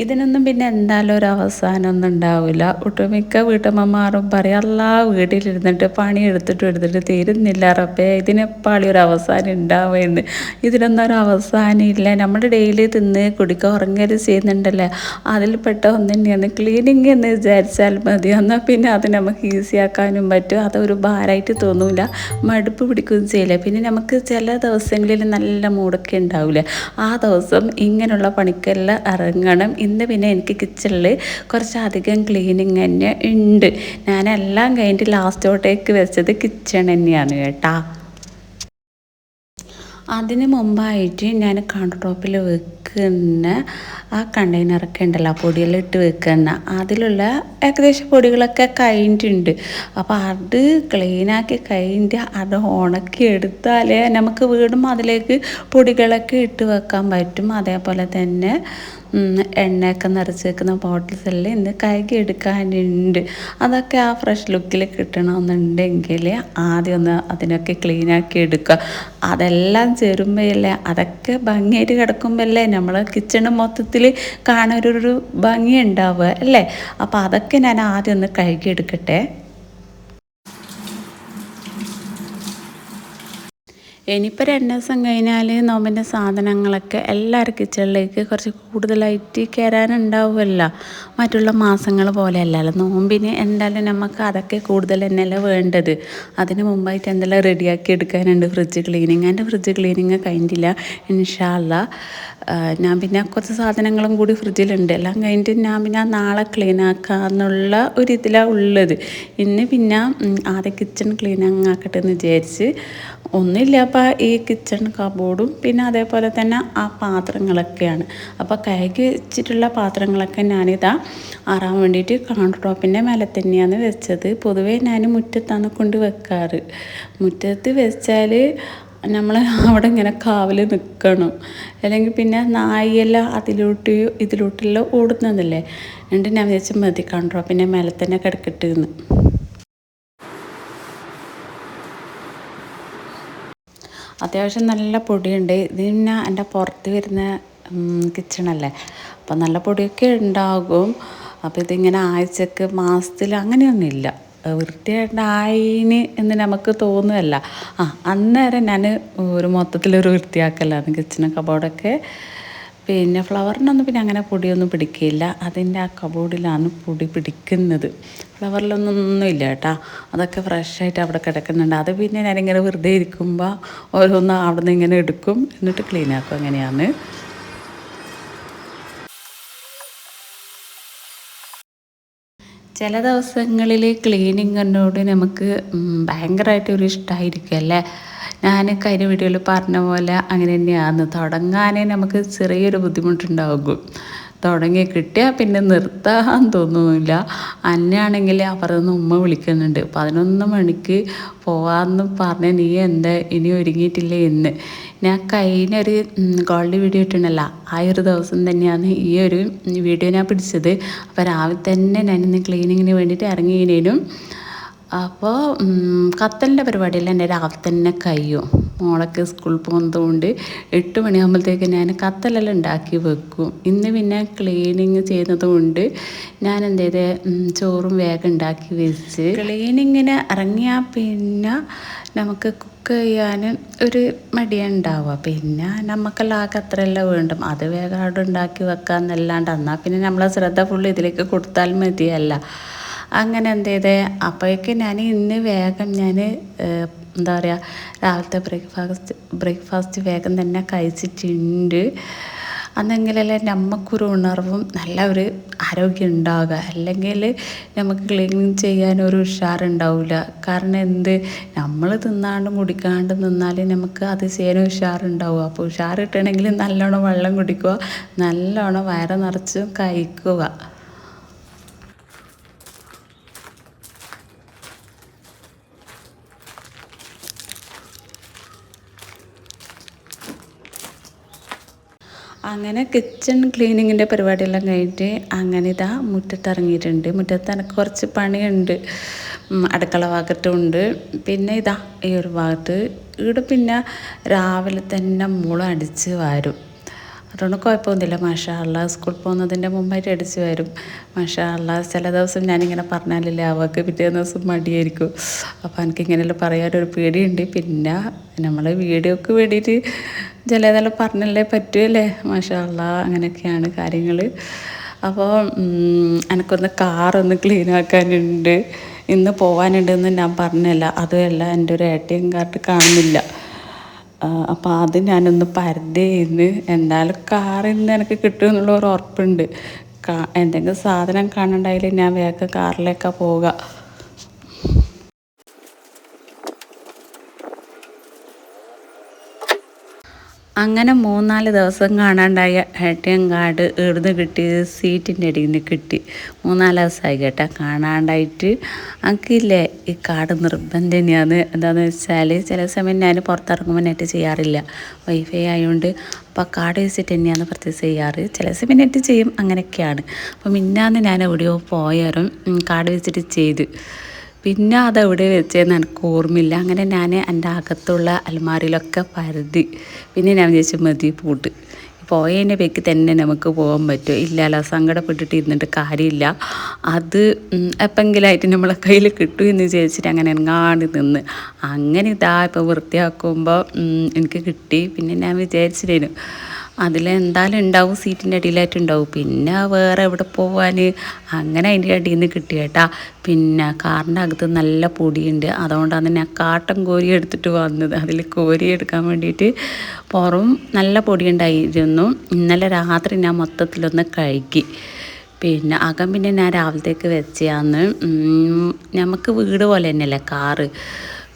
ഇതിനൊന്നും പിന്നെ എന്തായാലും ഒരു അവസാനമൊന്നും ഉണ്ടാവില്ല. ഒട്ടുമിക്ക വീട്ടമ്മമാരും പറയും അല്ലാ വീട്ടിലിരുന്നിട്ട് പണിയെടുത്തിട്ട് തീരുന്നില്ല റബ്ബേ ഇതിനെപ്പാളി ഒരു അവസാനം ഉണ്ടാവുമെന്ന്. ഇതിനൊന്നും ഒരു അവസാനം ഇല്ല. നമ്മൾ ഡെയിലി തിന്ന് കുടിക്കുക ഉറങ്ങൽ ചെയ്യുന്നുണ്ടല്ലേ, അതിൽപ്പെട്ട ഒന്ന് തന്നെയാണ് ക്ലീനിങ് എന്ന് വിചാരിച്ചാൽ മതി. എന്നാൽ പിന്നെ അത് നമുക്ക് ഈസി ആക്കാനും പറ്റും. അതൊരു ഭാരമായിട്ട് തോന്നില്ല, മടുപ്പ് പിടിക്കുകയും ചെയ്യില്ല. പിന്നെ നമുക്ക് ചില ദിവസങ്ങളിൽ നല്ല മൂടൊക്കെ ഉണ്ടാവില്ലേ, ആ ദിവസം ഇങ്ങനെയുള്ള പണിക്കെല്ലാം ഇറങ്ങണം. ഇന്ന് പിന്നെ എനിക്ക് കിച്ചണിൽ കുറച്ചധികം ക്ലീനിങ് തന്നെ ഉണ്ട്. ഞാനെല്ലാം കഴിഞ്ഞിട്ട് ലാസ്റ്റോട്ടേക്ക് വെച്ചത് കിച്ചൺ തന്നെയാണ് കേട്ടാ. അതിന് മുമ്പായിട്ട് ഞാൻ കൗണ്ടർ ടോപ്പിൽ വെക്കുന്ന ആ കണ്ടെയ്നറൊക്കെ ഉണ്ടല്ലോ, പൊടിയെല്ലാം ഇട്ട് വെക്കുന്ന അതിലുള്ള ഏകദേശം പൊടികളൊക്കെ കഴിഞ്ഞിട്ടുണ്ട്. അപ്പോൾ അത് ക്ലീനാക്കി കഴിഞ്ഞിട്ട് അത് ഉണക്കി എടുത്താലേ നമുക്ക് വീണ്ടും അതിലേക്ക് പൊടികളൊക്കെ ഇട്ട് വെക്കാൻ പറ്റും. അതേപോലെ തന്നെ എണ്ണയൊക്കെ നിറച്ച് വെക്കുന്ന ബോട്ടിൽസ് എല്ലാം ഇന്ന് കഴുകി എടുക്കാനുണ്ട്. അതൊക്കെ ആ ഫ്രഷ് ലുക്കിൽ കിട്ടണമെന്നുണ്ടെങ്കിൽ ആദ്യം ഒന്ന് അതിനൊക്കെ ക്ലീനാക്കി എടുക്കുക. അതെല്ലാം ചേരുമ്പോഴല്ലേ അതൊക്കെ ഭംഗിയായിട്ട് കിടക്കുമ്പോഴല്ലേ നമ്മൾ കിച്ചണ് മൊത്തത്തിൽ കാണാനൊരു ഭംഗി ഉണ്ടാവുക അല്ലേ. അപ്പോൾ അതൊക്കെ ഞാൻ ആദ്യം ഒന്ന് കഴുകിയെടുക്കട്ടെ. ഇനിയിപ്പോൾ 2 ദിവസം കഴിഞ്ഞാൽ നോമ്പിൻ്റെ സാധനങ്ങളൊക്കെ എല്ലാവരും കിച്ചണിലേക്ക് കുറച്ച് കൂടുതലായിട്ട് കയറാനുണ്ടാവുമല്ലോ. മറ്റുള്ള മാസങ്ങൾ പോലെയല്ലല്ലോ, നോമ്പിന് എന്തായാലും നമുക്ക് അതൊക്കെ കൂടുതൽ തന്നെയല്ലേ വേണ്ടത്. അതിന് മുമ്പായിട്ട് എന്തെല്ലാം റെഡിയാക്കി എടുക്കാനുണ്ട്. ഫ്രിഡ്ജ് ക്ലീനിങ്, എൻ്റെ ഫ്രിഡ്ജ് ക്ലീനിങ് കഴിഞ്ഞിട്ടില്ല. ഇൻഷാ അല്ലാ ഞാൻ പിന്നെ കുറച്ച് സാധനങ്ങളും കൂടി ഫ്രിഡ്ജിലുണ്ട്. എല്ലാം കഴിഞ്ഞിട്ട് ഞാൻ പിന്നെ നാളെ ക്ലീൻ ആക്കാമെന്നുള്ള ഒരു ഇതിലാണ് ഉള്ളത്. ഇന്ന് പിന്നെ ആദ്യം കിച്ചൺ ക്ലീനിങ് ആക്കട്ടെ എന്ന് വിചാരിച്ച്. ഒന്നുമില്ല, അപ്പോൾ ഈ കിച്ചൺ കബോർഡും പിന്നെ അതേപോലെ തന്നെ ആ പാത്രങ്ങളൊക്കെയാണ്. അപ്പോൾ കഴുകി വെച്ചിട്ടുള്ള പാത്രങ്ങളൊക്കെ ഞാനിതാ ആറാൻ വേണ്ടിയിട്ട് കൗണ്ടർ ടോപ്പിൻ്റെ മേലെ തന്നെയാണ് വെച്ചത്. പൊതുവേ ഞാൻ മുറ്റത്താണ് കൊണ്ട് വെക്കാറ്. മുറ്റത്ത് വെച്ചാൽ നമ്മൾ അവിടെ ഇങ്ങനെ കാവൽ നിൽക്കണം, അല്ലെങ്കിൽ പിന്നെ നായെല്ലാം ഇതിലോട്ടെല്ലാം ഓടുന്നതല്ലേ. എന്നിട്ട് ഞാൻ വിചാരിച്ചാൽ മതി കൗണ്ടർ ടോപ്പിൻ്റെ മേലെ തന്നെ കിടക്കട്ടെ എന്ന്. അത്യാവശ്യം നല്ല പൊടിയുണ്ട്. ഇത് പിന്നെ എൻ്റെ പുറത്ത് വരുന്ന കിച്ചണല്ലേ, അപ്പം നല്ല പൊടിയൊക്കെ ഉണ്ടാകും. അപ്പോൾ ഇതിങ്ങനെ ആഴ്ചക്ക് മാസത്തിൽ അങ്ങനെയൊന്നുമില്ല, വൃത്തിയായിട്ടായിന് എന്ന് നമുക്ക് തോന്നുകയല്ല. അന്നേരം ഞാൻ ഒരു മൊത്തത്തിലൊരു വൃത്തിയാക്കലാണ് കിച്ചൺ കബോർഡൊക്കെ. പിന്നെ ഫ്ലവറിനൊന്നും പിന്നെ അങ്ങനെ പൊടിയൊന്നും പിടിക്കില്ല, അതിൻ്റെ ആ കബോർഡിലാണ് പൊടി പിടിക്കുന്നത്. ഫ്ലവറിലൊന്നും ഇല്ല കേട്ടോ, അതൊക്കെ ഫ്രഷായിട്ട് അവിടെ കിടക്കുന്നുണ്ട്. അത് പിന്നെ ഞാനിങ്ങനെ വെറുതെ ഇരിക്കുമ്പോൾ ഓരോന്ന് അവിടെ നിന്ന് ഇങ്ങനെ എടുക്കും, എന്നിട്ട് ക്ലീൻ ആക്കും. അങ്ങനെയാണ്. ചില ദിവസങ്ങളിൽ ക്ലീനിങ്ങിനോട് നമുക്ക് ഭയങ്കരമായിട്ടൊരു ഇഷ്ടമായിരിക്കും അല്ലേ. ഞാൻ കഴിഞ്ഞ വീഡിയോയിൽ പറഞ്ഞ പോലെ അങ്ങനെ തന്നെയാണ്. തുടങ്ങാനേ നമുക്ക് ചെറിയൊരു ബുദ്ധിമുട്ടുണ്ടാകും. തുടങ്ങി കിട്ടിയാൽ പിന്നെ നിർത്താൻ തോന്നുന്നില്ല. അന്നാണെങ്കിൽ അപ്പുറത്തുനിന്ന് ഉമ്മ വിളിക്കുന്നുണ്ട്, 11 മണിക്ക് പോവാമെന്ന് പറഞ്ഞ നീ എന്താ ഇനി ഒരുങ്ങിയിട്ടില്ലേ എന്ന്. ഞാൻ കഴിഞ്ഞൊരു ഗോൾഡ് വീഡിയോ ഇട്ടുണ്ടല്ലോ, ആ ഒരു ദിവസം തന്നെയാണ് ഈ ഒരു വീഡിയോ ഞാൻ പിടിച്ചത്. അപ്പോൾ രാവിലെ തന്നെ ഞാനിന്ന് ക്ലീനിങ്ങിന് വേണ്ടിയിട്ട് ഇറങ്ങിയതിനും. അപ്പോൾ കത്തലിൻ്റെ പരിപാടിയെല്ലാം എൻ്റെ രാവിലെ തന്നെ കഴിയും. മോളൊക്കെ സ്കൂളിൽ പോകുന്നതുകൊണ്ട് 8 മണിയാകുമ്പോഴത്തേക്ക് ഞാൻ കത്തലെല്ലാം ഉണ്ടാക്കി വെക്കും. ഇന്ന് പിന്നെ ക്ലീനിങ് ചെയ്യുന്നത് കൊണ്ട് ഞാൻ എന്ത് ചെയ്ത് ചോറും വേഗം ഉണ്ടാക്കി വെച്ച്. ക്ലീനിങ്ങിന് ഇറങ്ങിയാൽ പിന്നെ നമുക്ക് കുക്ക് ചെയ്യാൻ ഒരു മടിയുണ്ടാവുക. പിന്നെ നമുക്കെല്ലാം അത്രയെല്ലാം വേണ്ടും, അത് വേഗം അവിടെ ഉണ്ടാക്കി വെക്കാമെന്നല്ലാണ്ട് എന്നാൽ പിന്നെ നമ്മളെ ശ്രദ്ധ ഫുള്ള് ഇതിലേക്ക് കൊടുത്താൽ മതിയല്ല. അങ്ങനെ എന്ത് ചെയ്തേ, അപ്പോഴേക്കും ഞാൻ ഇന്ന് വേഗം എന്താ പറയുക, രാവിലത്തെ ബ്രേക്ക്ഫാസ്റ്റ് വേഗം തന്നെ കഴിച്ചിട്ടുണ്ട്. അന്നെങ്കിലല്ലേ നമുക്കൊരു ഉണർവും നല്ല ഒരു ആരോഗ്യം ഉണ്ടാവുക. അല്ലെങ്കിൽ നമുക്ക് ക്ലീനിങ് ചെയ്യാനൊരു ഉഷാറുണ്ടാവില്ല. കാരണം എന്ത്, നമ്മൾ തിന്നാണ്ടും കുടിക്കാണ്ടും നിന്നാൽ നമുക്ക് അത് ചെയ്യാനും ഉഷാറുണ്ടാവുക. അപ്പോൾ ഉഷാർ കിട്ടണമെങ്കിൽ നല്ലോണം വെള്ളം കുടിക്കുക, നല്ലോണം വയറ് നിറച്ചും കഴിക്കുക. അങ്ങനെ കിച്ചൺ ക്ലീനിങ്ങിൻ്റെ പരിപാടിയെല്ലാം കഴിഞ്ഞിട്ട് അങ്ങനെ ഇതാ മുറ്റത്തിറങ്ങിയിട്ടുണ്ട്. മുറ്റത്ത് എനിക്ക് കുറച്ച് പണിയുണ്ട്. അടുക്കള ഭാഗത്തുണ്ട്, പിന്നെ ഇതാ ഈ ഒരു ഭാഗത്ത്. ഇവിടെ പിന്നെ രാവിലെ തന്നെ മുള അടിച്ച് വാരും. അതുകൊണ്ട് കുഴപ്പമൊന്നുമില്ല. മാഷാ അള്ളാ സ്കൂൾ പോകുന്നതിൻ്റെ മുമ്പായിട്ട് അടിച്ച് വരും. മാഷാ അള്ളാ ചില ദിവസം ഞാനിങ്ങനെ പറഞ്ഞാലില്ലേ അവൾക്ക് പിറ്റേ ദിവസം മടിയായിരിക്കും. അപ്പോൾ എനിക്കിങ്ങനെയെല്ലാം പറയാനൊരു പേടിയുണ്ട്. പിന്നെ നമ്മൾ വീഡിയോക്ക് വേണ്ടിയിട്ട് ചിലതെല്ലാം പറഞ്ഞല്ലേ പറ്റുമല്ലേ. മാഷാ അള്ളാ അങ്ങനെയൊക്കെയാണ് കാര്യങ്ങൾ. അപ്പോൾ എനിക്കൊന്ന് കാറൊന്ന് ക്ലീൻ ആക്കാനുണ്ട്. ഇന്ന് പോകാനുണ്ടെന്ന് ഞാൻ പറഞ്ഞല്ല. അതുമല്ല എൻ്റെ ഒരു ATM കാർഡ് കാണുന്നില്ല. അപ്പോൾ അത് ഞാനൊന്ന് പരതേന്ന് എന്തായാലും കാറിൽ നിന്ന് എനിക്ക് കിട്ടുമെന്നുള്ള ഒരു ഉറപ്പുണ്ട്. എന്തെങ്കിലും സാധനം കാണണ്ടായാലും ഞാൻ വേഗം കാറിലേക്കാണ് പോവുക. അങ്ങനെ 3-4 ദിവസം കാണാണ്ടായ ATM കാർഡ് ഇവിടുന്ന് കിട്ടി, സീറ്റിൻ്റെ അടിയിൽ നിന്ന് കിട്ടി. 3-4 ദിവസമായി കേട്ടോ കാണാണ്ടായിട്ട്. എനിക്കില്ലേ ഈ കാർഡ് നിർബന്ധം തന്നെയാണ്. എന്താണെന്ന് വെച്ചാൽ ചില സമയം ഞാൻ പുറത്തിറങ്ങുമ്പോൾ നെറ്റ് ചെയ്യാറില്ല, വൈഫൈ ആയതുകൊണ്ട്. അപ്പോൾ കാർഡ് വെച്ചിട്ട് തന്നെയാണ് പർച്ചേസ് ചെയ്യാറ്. ചില സമയം നെറ്റ് ചെയ്യും, അങ്ങനെയൊക്കെയാണ്. അപ്പോൾ മിന്നാന്ന് ഞാൻ എവിടെയോ പോയാലും കാർഡ് വെച്ചിട്ട് ചെയ്ത്. പിന്നെ അതെവിടെ വെച്ചതെന്ന് എനിക്ക് ഓർമ്മയില്ല. അങ്ങനെ ഞാൻ എൻ്റെ അകത്തുള്ള അലമാരിയിലൊക്കെ പരതി. പിന്നെ ഞാൻ വിചാരിച്ചു മതി പൂട്ട്, പോയതിൻ്റെ പേക്ക് തന്നെ നമുക്ക് പോകാൻ പറ്റുമോ? ഇല്ലല്ലോ, സങ്കടപ്പെട്ടിട്ട് ഇരുന്നിട്ട് കാര്യമില്ല. അത് എപ്പെങ്കിലായിട്ട് നമ്മളെ കയ്യിൽ കിട്ടും എന്ന് വിചാരിച്ചിട്ട് അങ്ങനെ എങ്ങാണ്ട് നിന്ന്. അങ്ങനെ ഇതാ ഇപ്പോൾ വൃത്തിയാക്കുമ്പോൾ എനിക്ക് കിട്ടി. പിന്നെ ഞാൻ വിചാരിച്ചിട്ടേനു അതിലെന്തായാലും ഉണ്ടാവും, സീറ്റിൻ്റെ അടിയിലായിട്ടുണ്ടാവും. പിന്നെ വേറെ എവിടെ പോവാൻ, അങ്ങനെ അതിൻ്റെ അടിയിൽ നിന്ന് കിട്ടി കേട്ടാ. പിന്നെ കാറിൻ്റെ അകത്ത് നല്ല പൊടിയുണ്ട്, അതുകൊണ്ടാണ് ഞാൻ കാട്ടൻ കോരി എടുത്തിട്ട് വന്നത്. അതിൽ കോരി എടുക്കാൻ വേണ്ടിയിട്ട് പുറം നല്ല പൊടിയുണ്ടായിരുന്നു. ഇന്നലെ രാത്രി ഞാൻ മൊത്തത്തിലൊന്ന് കഴുകി. പിന്നെ അകം പിന്നെ ഞാൻ രാവിലത്തേക്ക് വെച്ചാന്ന്. നമുക്ക് വീട് പോലെ തന്നെയല്ലേ കാറ്,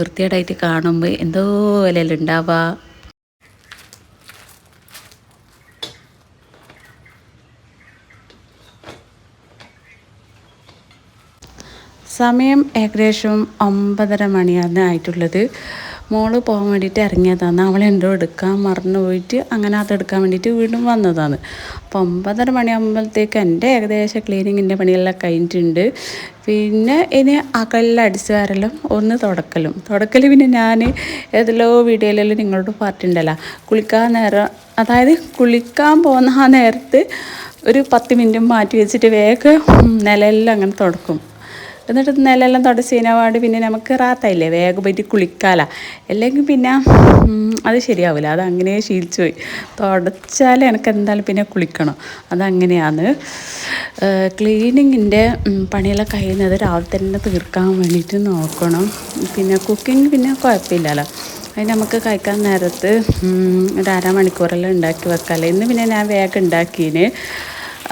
വൃത്തികേടായിട്ട് കാണുമ്പോൾ എന്തോ പോലെയല്ല ഉണ്ടാവുക. സമയം ഏകദേശം 9:30 മണിയാണ് ആയിട്ടുള്ളത്. മോള് പോകാൻ വേണ്ടിയിട്ട് ഇറങ്ങിയതാണ്. അവളെന്തോ എടുക്കാൻ മറന്നു പോയിട്ട് അങ്ങനെ അതെടുക്കാൻ വേണ്ടിയിട്ട് വീണ്ടും വന്നതാണ്. അപ്പോൾ 9:30 മണിയാകുമ്പോഴത്തേക്ക് എൻ്റെ ഏകദേശം ക്ലീനിങ്ങിൻ്റെ പണിയെല്ലാം കഴിഞ്ഞിട്ടുണ്ട്. പിന്നെ ഇനി അകലെല്ലാം അടിച്ചു വാരലും ഒന്ന് തുടക്കൽ പിന്നെ ഞാൻ ഏതെല്ലോ വീഡിയോയിലെല്ലാം നിങ്ങളോട് പറഞ്ഞിട്ടുണ്ടല്ലോ, കുളിക്കാൻ നേരം, അതായത് കുളിക്കാൻ പോകുന്ന ആ നേരത്ത് ഒരു 10 മിനിറ്റ് മാറ്റി വെച്ചിട്ട് വേഗം നിലയെല്ലാം അങ്ങനെ തുടക്കും. എന്നിട്ട് നിലയെല്ലാം തുടച്ച് കഴിഞ്ഞാൽ പിന്നെ നമുക്ക് റാത്തായില്ലേ, വേഗം പോയിട്ട് കുളിക്കാല. അല്ലെങ്കിൽ പിന്നെ അത് ശരിയാവില്ല. അതങ്ങനെ ശീലിച്ചു പോയി. തുടച്ചാൽ എനിക്ക് എന്തായാലും പിന്നെ കുളിക്കണം, അതങ്ങനെയാണ്. ക്ലീനിങ്ങിൻ്റെ പണിയെല്ലാം കഴിയുന്നത് രാവിലെ തന്നെ തീർക്കാൻ വേണ്ടിയിട്ട് നോക്കണം. പിന്നെ കുക്കിംഗ് പിന്നെ കുഴപ്പമില്ലല്ലോ, അതിന് നമുക്ക് കഴിക്കാൻ നേരത്ത് ഒരു അരമണിക്കൂറെല്ലാം ഉണ്ടാക്കി വെക്കാമല്ലോ. ഇന്ന് പിന്നെ ഞാൻ വേഗം ഉണ്ടാക്കീന്.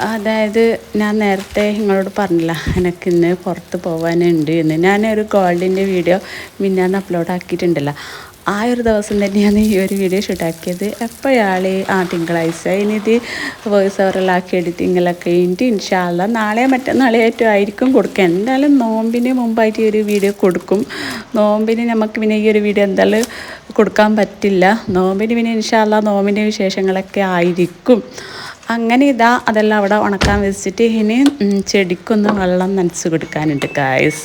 അതായത് ഞാൻ നേരത്തെ നിങ്ങളോട് പറഞ്ഞില്ല എനിക്കിന്ന് പുറത്ത് പോകാനുണ്ട് എന്ന്. ഞാനൊരു ഗോൾഡിൻ്റെ വീഡിയോ മിന്നാന്ന് അപ്ലോഡ് ആക്കിയിട്ടുണ്ടല്ലോ. ആ ഒരു ദിവസം തന്നെയാണ് ഈ ഒരു വീഡിയോ ഷൂട്ടാക്കിയത്. എപ്പോഴാൾ തിങ്കളാഴ്ച. ഇനിയിത് വോയിസ് ഓവറിലാക്കി എഡിറ്റിങ്ങിലൊക്കെ കഴിഞ്ഞിട്ട് ഇൻഷാ അല്ലാ നാളെയോ മറ്റന്നാളെയായിട്ടും ആയിരിക്കും കൊടുക്കുക. എന്തായാലും നോമ്പിന് മുമ്പായിട്ട് ഈ ഒരു വീഡിയോ കൊടുക്കും. നോമ്പിന് നമുക്ക് പിന്നെ ഈ ഒരു വീഡിയോ എന്തായാലും കൊടുക്കാൻ പറ്റില്ല. നോമ്പിന് പിന്നെ ഇൻഷാ അല്ലാ നോമ്പിൻ്റെ വിശേഷങ്ങളൊക്കെ ആയിരിക്കും. അങ്ങനെ ഇതാ അതെല്ലാം അവിടെ ഉണക്കാൻ വെച്ചിട്ട് ഇനി ചെടിക്കൊന്ന് വെള്ളം നനച്ച് കൊടുക്കാനുണ്ട് ഗായ്സ്.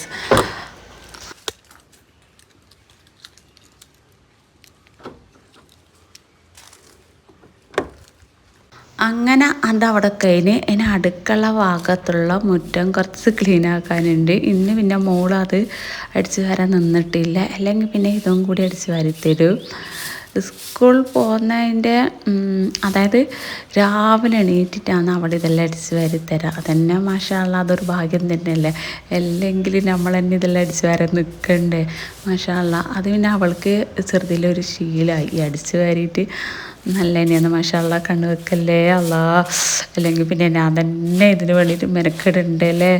അങ്ങനെ അതവിടെ കഴിഞ്ഞ് ഇനി അടുക്കള ഭാഗത്തുള്ള മുറ്റം കുറച്ച് ക്ലീൻ ആക്കാനുണ്ട്. ഇന്ന് പിന്നെ മോളത് അടിച്ചു വാരാൻ നിന്നിട്ടില്ല, അല്ലെങ്കിൽ പിന്നെ ഇതും കൂടി അടിച്ചു വാരിത്തരും. സ്കൂൾ പോകുന്നതിൻ്റെ അതായത് രാവിലെ എണീറ്റിട്ടാണ് അവിടെ ഇതെല്ലാം അടിച്ചു വാരി തരാം. അതന്നെ മാഷാ അല്ലാ അതൊരു ഭാഗ്യം തന്നെയല്ലേ. അല്ലെങ്കിൽ നമ്മൾ തന്നെ ഇതെല്ലാം അടിച്ചു വാരാൻ നിൽക്കണ്ടേ. മാഷാ അല്ലാ അത് പിന്നെ അവൾക്ക് ചെറുതിലൊരു ശീലമായി ഈ അടിച്ചു വാരിയിട്ട്. നല്ല തന്നെയാണ് മാഷാ അല്ലാ, കണ്ണു വെക്കല്ലേ അല്ലാ. അല്ലെങ്കിൽ പിന്നെ ഞാൻ തന്നെ ഇതിന് വേണ്ടിയിട്ട് മെനക്കെടുണ്ടല്ലേ.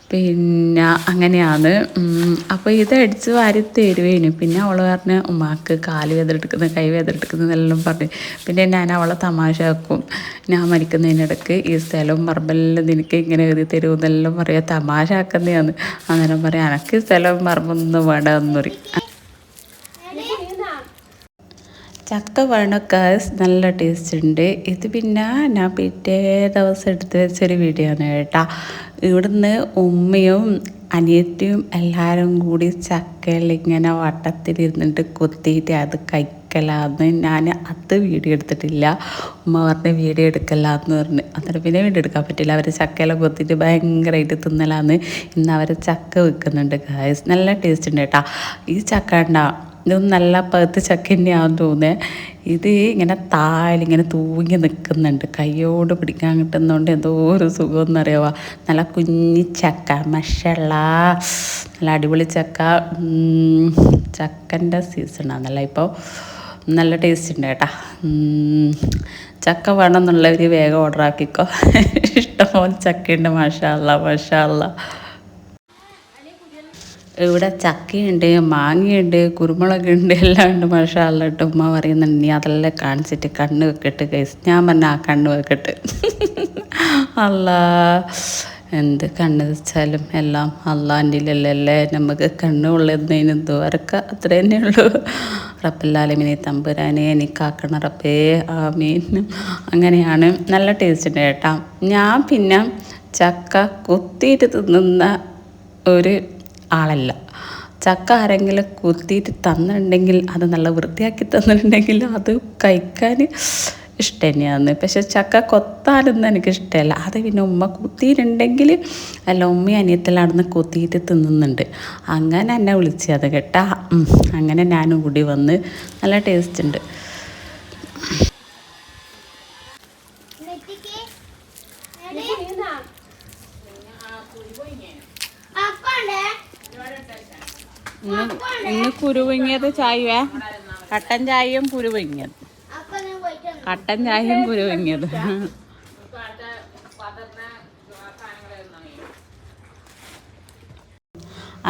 പിന്നെ അങ്ങനെയാണ്. അപ്പോൾ ഇത് അടിച്ച് വാരി തരുവേനു. പിന്നെ അവൾ പറഞ്ഞ് ഉമ്മാക്ക് കാല് വേദനെടുക്കുന്നു, കൈ വേദനെടുക്കുന്നതെല്ലാം പറഞ്ഞ്. പിന്നെ ഞാൻ അവളെ തമാശ ആക്കും. ഞാൻ മരിക്കുന്നതിനിടയ്ക്ക് ഈ സ്ഥലവും പറമ്പെല്ലാം നിനക്ക് ഇങ്ങനെ എഴുതി തരുമെന്നെല്ലാം പറയാം, തമാശ ആക്കുന്നതാണ്. അന്നേരം പറയാം എനക്ക് സ്ഥലവും പറമ്പൊന്നും വേണ്ട എന്ന് പറയും. ചക്ക വേണമൊക്കെ നല്ല ടേസ്റ്റ് ഉണ്ട്. ഇത് പിന്നെ ഞാൻ പിറ്റേ ദിവസം എടുത്ത് വെച്ചൊരു വീഡിയോ ആണ് കേട്ടോ. ഇവിടുന്ന് ഉമ്മയും അനിയത്തിയും എല്ലാവരും കൂടി ചക്കയിൽ ഇങ്ങനെ വട്ടത്തിലിരുന്നിട്ട് കൊത്തിയിട്ട് അത് കഴിക്കുക. ചക്കലാന്ന് ഞാൻ അത് വീഡിയോ എടുത്തിട്ടില്ല. ഉമ്മ പറഞ്ഞ് വീഡിയോ എടുക്കലാന്ന് പറഞ്ഞ് അന്നേരം പിന്നെ വീഡിയോ എടുക്കാൻ പറ്റില്ല. അവർ ചക്കയെല്ലാം കൊത്തിയിട്ട് ഭയങ്കരമായിട്ട് തിന്നലാന്ന്. ഇന്ന് അവർ ചക്ക വെക്കുന്നുണ്ട് ഗായ്സ്. നല്ല ടേസ്റ്റ് ഉണ്ട് കേട്ടോ. ഈ ചക്ക ഉണ്ടാവും ഇതൊന്നും നല്ല പഴുത്ത ചക്ക തന്നെയാണെന്ന് തോന്നുന്നത്. ഇത് ഇങ്ങനെ താലിങ്ങനെ തൂങ്ങി നിൽക്കുന്നുണ്ട്, കയ്യോട് പിടിക്കാൻ കിട്ടുന്നതുകൊണ്ട് എന്തോ ഒരു സുഖമെന്നറിയാവുക. നല്ല കുഞ്ഞി ചക്ക മഷള്ള നല്ല അടിപൊളി ചക്ക. ചക്കൻ്റെ സീസണാണല്ലോ ഇപ്പോൾ. നല്ല ടേസ്റ്റ് ഉണ്ട് കേട്ടോ. ചക്ക വേണമെന്നുള്ളവർ വേഗം ഓർഡർ ആക്കിക്കോ. ഇഷ്ടംപോലെ ചക്കയുണ്ട്. മാഷാ അല്ലാ മാഷാ അല്ലാ. ഇവിടെ ചക്കയുണ്ട്, മാങ്ങയുണ്ട്, കുരുമുളകുണ്ട്, എല്ലാം ഉണ്ട്. മാഷാ അല്ലാ കേട്ടോ. ഉമ്മ പറയുന്നുണ്ട് നീ അതെല്ലാം കാണിച്ചിട്ട് കണ്ണ് വെക്കട്ട് ഗൈസ്. ഞാൻ പറഞ്ഞ ആ കണ്ണ് വെക്കട്ട്. അല്ലാ എന്ത് കണ്ണ് വെച്ചാലും എല്ലാം അള്ളാൻ്റെ നമുക്ക് കണ്ണ് ഉള്ളതിന് ദ്വാരക്ക അത്ര തന്നെ ഉള്ളൂ. റബ്ബുൽ തമ്പുരാനെ എനിക്കാക്കണം റബ്ബേ ആമീൻ. അങ്ങനെയാണ്. നല്ല ടേസ്റ്റ് ഉണ്ട് കേട്ടോ. ഞാൻ പിന്നെ ചക്ക കൊത്തിയിട്ട് തിന്നുന്ന ഒരു ആളല്ല. ചക്ക ആരെങ്കിലും കുത്തിയിട്ട് തന്നിട്ടുണ്ടെങ്കിൽ അത് നല്ല വൃത്തിയാക്കി തന്നിട്ടുണ്ടെങ്കിൽ അത് കഴിക്കാൻ ഇഷ്ടം തന്നെയാണ്. പക്ഷെ ചക്ക കൊത്താനൊന്നും എനിക്കിഷ്ടമല്ല. അത് പിന്നെ ഉമ്മ കുത്തിയിട്ടുണ്ടെങ്കിൽ അല്ല ഉമ്മയും അനിയത്തെല്ലാം അവിടുന്ന് കൊത്തിയിട്ട് തിന്നുന്നുണ്ട്. അങ്ങനെ എന്നെ വിളിച്ചത് കേട്ടാ. അങ്ങനെ ഞാനും കൂടി വന്ന്. നല്ല ടേസ്റ്റ് ഉണ്ട്. ഇന്ന് കുരുവിങ്ങിയത് ചായവേ, കട്ടൻ ചായയും കുരുവിങ്ങിയത്. കട്ടൻ ചായയും കുരുവിങ്ങിയത്.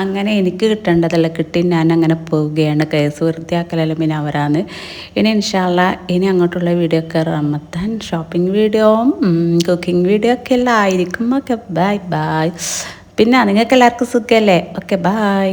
അങ്ങനെ എനിക്ക് കിട്ടേണ്ടതെല്ലാം കിട്ടി. ഞാൻ അങ്ങനെ പോവുകയാണ്. കേസ് വൃത്തിയാക്കലെല്ലാം പിന്നെ അവരാണ്. ഇനി ഇൻഷാ അല്ലാ ഇനി അങ്ങോട്ടുള്ള വീഡിയോ ഒക്കെ Ramadan shopping video cooking video ഒക്കെ എല്ലാം ആയിരിക്കും. Okay bye bye. പിന്നെ നിങ്ങൾക്ക് എല്ലാവർക്കും സുഖമല്ലേ? Okay bye.